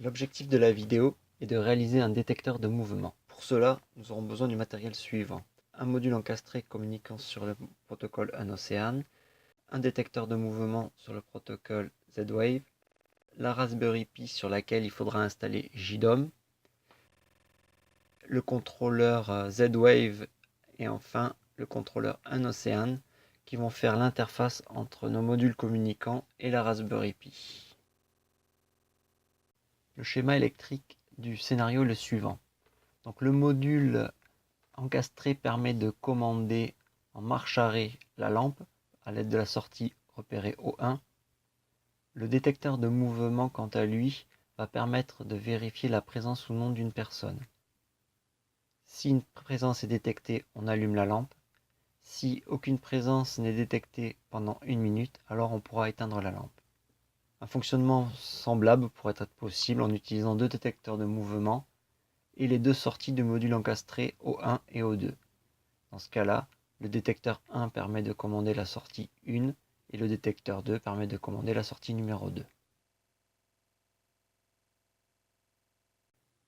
L'objectif de la vidéo est de réaliser un détecteur de mouvement. Pour cela, nous aurons besoin du matériel suivant. Un module encastré communiquant sur le protocole ANOCEAN, un détecteur de mouvement sur le protocole Z-Wave, la Raspberry Pi sur laquelle il faudra installer JDOM, le contrôleur Z-Wave et enfin le contrôleur ANOCEAN qui vont faire l'interface entre nos modules communicants et la Raspberry Pi. Le schéma électrique du scénario est le suivant. Donc le module encastré permet de commander en marche arrêt la lampe à l'aide de la sortie repérée O1. Le détecteur de mouvement, quant à lui, va permettre de vérifier la présence ou non d'une personne. Si une présence est détectée, on allume la lampe. Si aucune présence n'est détectée pendant 1 minute, alors on pourra éteindre la lampe. Un fonctionnement semblable pourrait être possible en utilisant 2 détecteurs de mouvement et les 2 sorties du module encastré O1 et O2. Dans ce cas-là, le détecteur 1 permet de commander la sortie 1 et le détecteur 2 permet de commander la sortie numéro 2.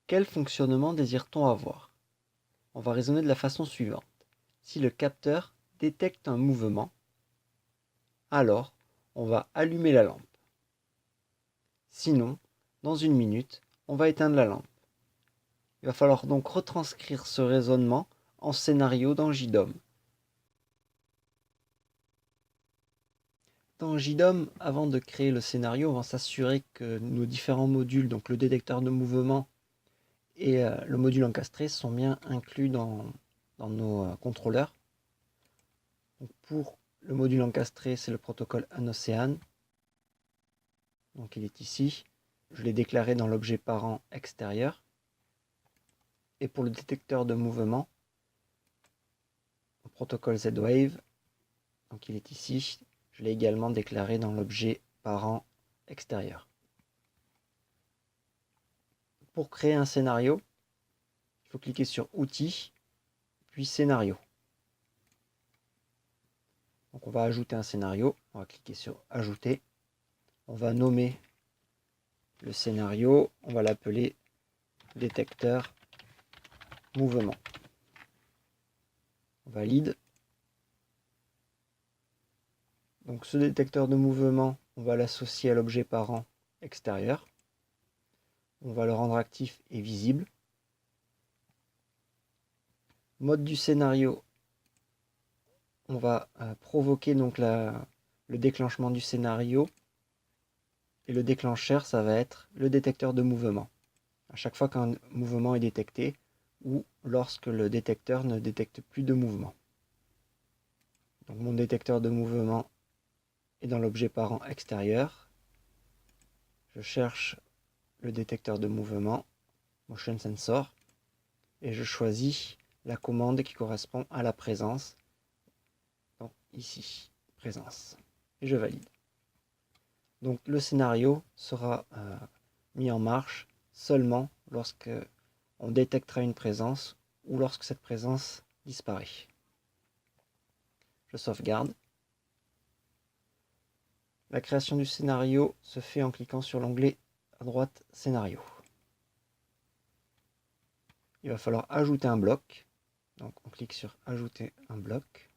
Quel fonctionnement désire-t-on avoir? On va raisonner de la façon suivante. Si le capteur détecte un mouvement, alors on va allumer la lampe. Sinon, dans 1 minute, on va éteindre la lampe. Il va falloir donc retranscrire ce raisonnement en scénario dans JDOM. Dans JDOM, avant de créer le scénario, on va s'assurer que nos différents modules, donc le détecteur de mouvement et le module encastré, sont bien inclus dans nos contrôleurs. Donc pour le module encastré, c'est le protocole ANOCEAN. Donc il est ici. Je l'ai déclaré dans l'objet parent extérieur. Et pour le détecteur de mouvement, le protocole Z-Wave, donc il est ici. Je l'ai également déclaré dans l'objet parent extérieur. Pour créer un scénario, il faut cliquer sur Outils, puis Scénario. Donc on va ajouter un scénario, on va cliquer sur Ajouter. On va nommer le scénario, on va l'appeler détecteur mouvement. On valide. Donc ce détecteur de mouvement, on va l'associer à l'objet parent extérieur. On va le rendre actif et visible. Mode du scénario, on va provoquer donc le déclenchement du scénario. Et le déclencheur, ça va être le détecteur de mouvement. À chaque fois qu'un mouvement est détecté ou lorsque le détecteur ne détecte plus de mouvement. Donc mon détecteur de mouvement est dans l'objet parent extérieur. Je cherche le détecteur de mouvement, Motion Sensor, et je choisis la commande qui correspond à la présence. Donc ici, présence. Et je valide. Donc le scénario sera mis en marche seulement lorsque on détectera une présence ou lorsque cette présence disparaît. Je sauvegarde. La création du scénario se fait en cliquant sur l'onglet à droite Scénario. Il va falloir ajouter un bloc. Donc on clique sur Ajouter un bloc.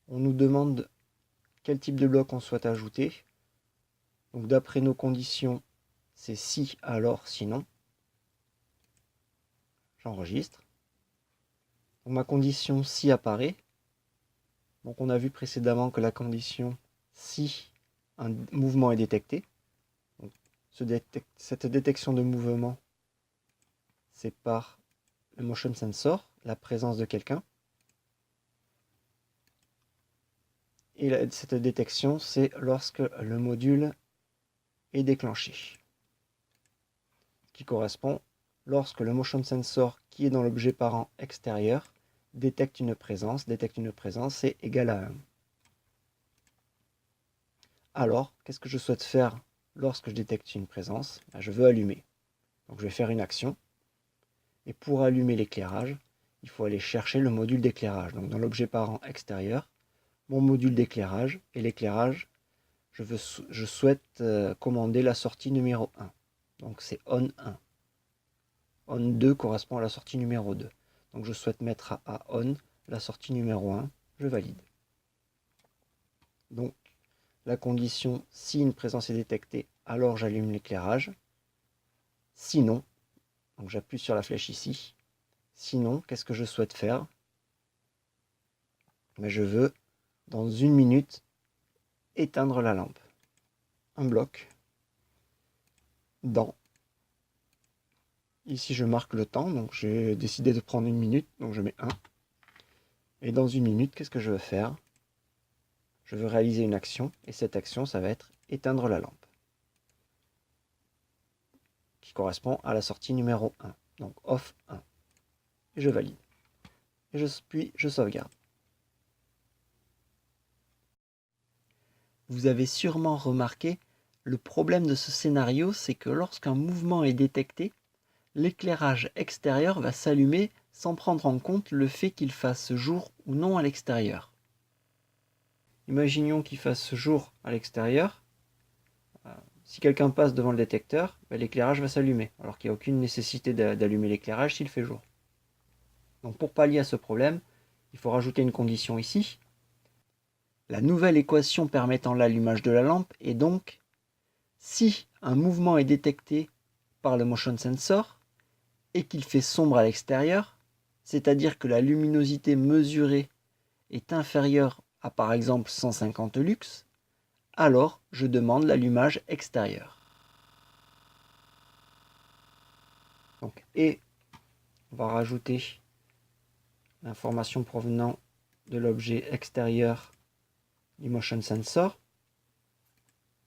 On nous demande quel type de bloc on souhaite ajouter. Donc d'après nos conditions, c'est si, alors, sinon. J'enregistre. Donc ma condition si apparaît. Donc on a vu précédemment que la condition si un mouvement est détecté. Donc, cette détection de mouvement, c'est par le motion sensor, la présence de quelqu'un. Et cette détection, c'est lorsque le module est déclenché. Qui correspond lorsque le motion sensor qui est dans l'objet parent extérieur détecte une présence, c'est égal à 1. Alors, qu'est-ce que je souhaite faire lorsque je détecte une présence? Je veux allumer. Donc je vais faire une action. Et pour allumer l'éclairage, il faut aller chercher le module d'éclairage. Donc dans l'objet parent extérieur, mon module d'éclairage, et l'éclairage, je souhaite commander la sortie numéro 1. Donc c'est on 1. On 2 correspond à la sortie numéro 2. Donc je souhaite mettre à on la sortie numéro 1. Je valide. Donc la condition, si une présence est détectée, alors j'allume l'éclairage. Sinon, donc j'appuie sur la flèche ici. Sinon, qu'est-ce que je souhaite faire? Mais je veux, dans 1 minute, éteindre la lampe. Un bloc. Dans. Ici, je marque le temps, donc j'ai décidé de prendre 1 minute, donc je mets 1. Et dans 1 minute, qu'est-ce que je veux faire? Je veux réaliser une action, et cette action, ça va être éteindre la lampe, qui correspond à la sortie numéro 1, donc off 1. Et je valide. Et puis je sauvegarde. Vous avez sûrement remarqué, le problème de ce scénario, c'est que lorsqu'un mouvement est détecté, l'éclairage extérieur va s'allumer sans prendre en compte le fait qu'il fasse jour ou non à l'extérieur. Imaginons qu'il fasse jour à l'extérieur. Si quelqu'un passe devant le détecteur, l'éclairage va s'allumer, alors qu'il n'y a aucune nécessité d'allumer l'éclairage s'il fait jour. Donc pour pallier à ce problème, il faut rajouter une condition ici. La nouvelle équation permettant l'allumage de la lampe est donc si un mouvement est détecté par le motion sensor et qu'il fait sombre à l'extérieur, c'est-à-dire que la luminosité mesurée est inférieure à par exemple 150 lux, alors je demande l'allumage extérieur. Donc, et on va rajouter l'information provenant de l'objet extérieur du motion sensor,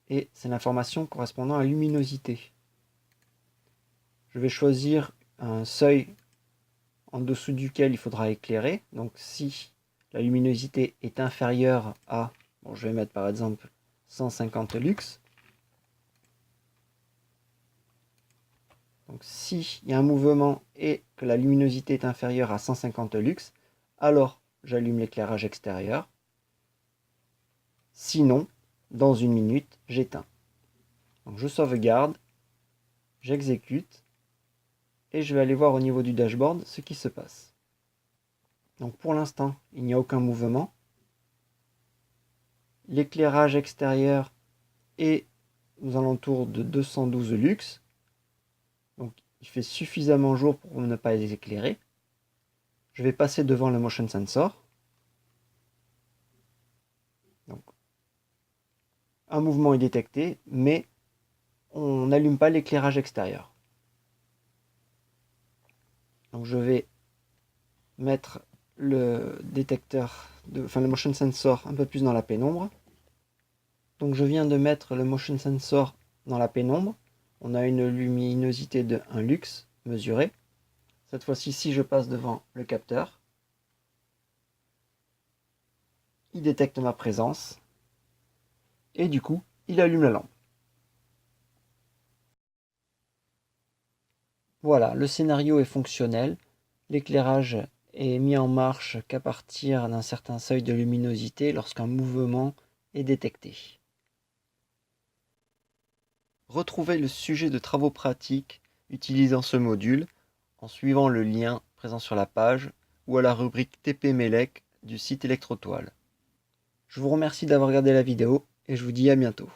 et c'est l'information correspondant à la luminosité. Je vais choisir un seuil en dessous duquel il faudra éclairer. Donc si la luminosité est inférieure à, bon, je vais mettre par exemple 150 lux. Donc si il y a un mouvement et que la luminosité est inférieure à 150 lux, alors j'allume l'éclairage extérieur. Sinon, dans 1 minute, j'éteins. Donc je sauvegarde, j'exécute, et je vais aller voir au niveau du dashboard ce qui se passe. Donc pour l'instant, il n'y a aucun mouvement. L'éclairage extérieur est aux alentours de 212 lux. Donc il fait suffisamment jour pour ne pas les éclairer. Je vais passer devant le motion sensor. Donc, un mouvement est détecté, mais on n'allume pas l'éclairage extérieur. Donc je vais mettre le détecteur, le motion sensor un peu plus dans la pénombre. Donc je viens de mettre le motion sensor dans la pénombre. On a une luminosité de 1 lux mesurée. Cette fois-ci, si je passe devant le capteur, il détecte ma présence et du coup, il allume la lampe. Voilà, le scénario est fonctionnel. L'éclairage est mis en marche qu'à partir d'un certain seuil de luminosité lorsqu'un mouvement est détecté. Retrouvez le sujet de travaux pratiques utilisant ce module en suivant le lien présent sur la page ou à la rubrique TP-MELEC du site Electrotoile. Je vous remercie d'avoir regardé la vidéo et je vous dis à bientôt.